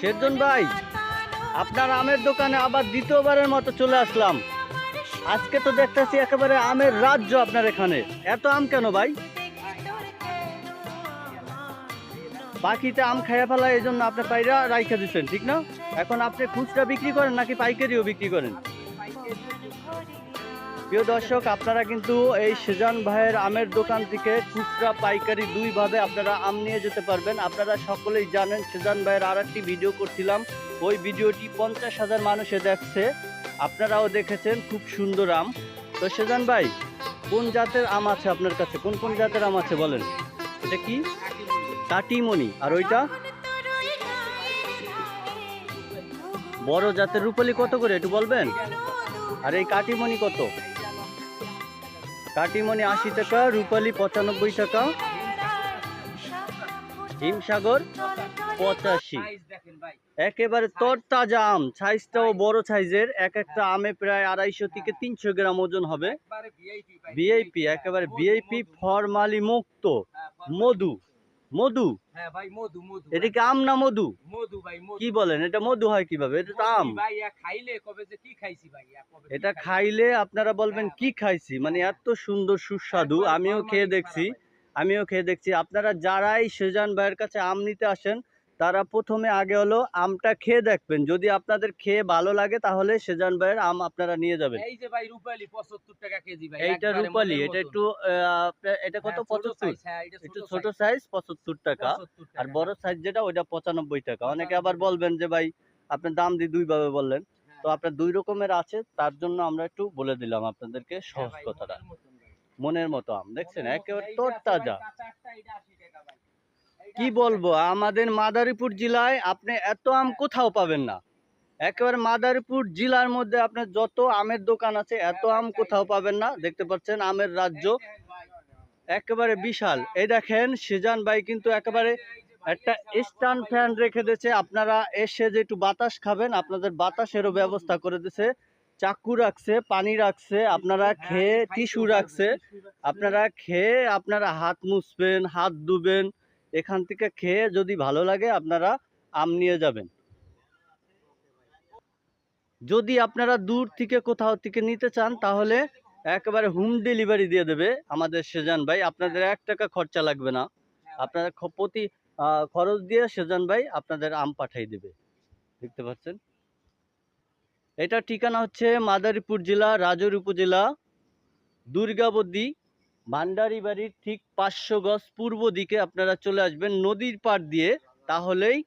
শেরজন ভাই, আপনার আমের দোকানে আবার দ্বিতীয়বারের মতো চলে আসলাম। আজকে তো দেখতেছি একেবারে আমের রাজ্য আপনার এখানে। এত আম কেন ভাই? বাকিতে আম খাইয়া ফেলা, এই জন্য আপনি পাইরা রাইখা দিচ্ছেন, ঠিক না? এখন আপনি খুচরা বিক্রি করেন নাকি পাইকারিও বিক্রি করেন? প্রিয় দর্শক, আপনারা কিন্তু এই সেজান ভাইয়ের আমের দোকান থেকে খুচরা পাইকারি দুইভাবে আপনারা আম নিয়ে যেতে পারবেন। আপনারা সকলেই জানেন সেজান ভাইয়ের আর একটি ভিডিও করছিলাম, ওই ভিডিওটি 50,000 মানুষে দেখছে, আপনারাও দেখেছেন। খুব সুন্দর আম। তো সেজান ভাই, কোন জাতের আম আছে আপনার কাছে? কোন কোন জাতের আম আছে বলেন। এটা কি? কাটিমনি। আর ওইটা বড় জাতের রূপালী কত করে একটু বলবেন? আর এই কাটিমনি কত? কাটিমনি 80 টাকা, রূপালী 95 টাকা, হিমসাগর 85। একেবারে তরতাজা আম, সাইজটাও বড় সাইজের। এক একটা আমে প্রায় 250 থেকে 300 গ্রাম ওজন হবে। ভিআইপি, একেবারে ভিআইপি, ফরমালি মুক্ত। মধু, মধু। এটা কি আম না মধু? কি বলেন, এটা মধু হয় কিভাবে? এটা তো আম। এটা খাইলে আপনারা বলবেন কি খাইছি, মানে এত সুন্দর সুস্বাদু। আমিও খেয়ে দেখছি। আপনারা যারাই সেজান ভাইয়ের কাছে আম নিতে আসেন, তারা প্রথমে আগে হলো আমটা খেয়ে দেখবেন। যদি আপনাদের খেয়ে ভালো লাগে তাহলে সেজান ভাইয়ের আম আপনারা নিয়ে যাবেন। এই যে ভাই রূপালী 75 টাকা কেজি ভাই। এইটা রূপালী, এটা একটু এটা কত? 75। একটু ছোট সাইজ 75 টাকা। আর বড় সাইজ যেটা ওইটা 95 টাকা। অনেকে আবার বলবেন যে ভাই আপনার দাম দিয়ে দুই ভাবে বললেন। তো আপনার দুই রকমের আছে, তার জন্য আমরা একটু বলে দিলাম আপনাদেরকে সহজ কথাটা। মনের মতো আম দেখছেন, একেবারে তরতাজা। কি বলবো, আমাদের মাদারীপুর জেলায় আপনি এত আম কোথাও পাবেন না। একেবারে মাদারীপুর জেলার মধ্যে আপনার যত আমের দোকান আছে, এত আম কোথাও পাবেন না। দেখতে পাচ্ছেন আমের রাজ্য একেবারে বিশাল। এই দেখেন সেজান ভাই কিন্তু একেবারে একটা স্ট্যান্ড ফ্যান রেখে দিয়েছে। আপনারা এসে যে একটু বাতাস খাবেন, আপনাদের বাতাসেরও ব্যবস্থা করে দিয়েছে। চাকু রাখছে, পানি রাখছে, আপনারা খেয়ে টিস্যু রাখছে। আপনারা খেয়ে আপনারা হাত মুছবেন, হাত ধুবেন। এখান থেকে খেয়ে যদি ভালো লাগে আপনারা আম নিয়ে যাবেন। যদি আপনারা দূর থেকে কোথাও থেকে নিতে চান তাহলে একেবারে হোম ডেলিভারি দিয়ে দেবে আমাদের সেজান ভাই। আপনাদের 1 টাকা খরচা লাগবে না। আপনারা প্রতি খরচ দিয়ে সেজান ভাই আপনাদের আম পাঠিয়ে দেবে। দেখতে পাচ্ছেন, এটা ঠিকানা হচ্ছে মাদারীপুর জেলা, রাজৌর উপজেলা, দুর্গাবতী ভান্ডারি বাড়ির ঠিক 500 গজ পূর্ব দিকে আপনারা চলে আসবেন নদীর পাড় দিয়ে, তাহলেই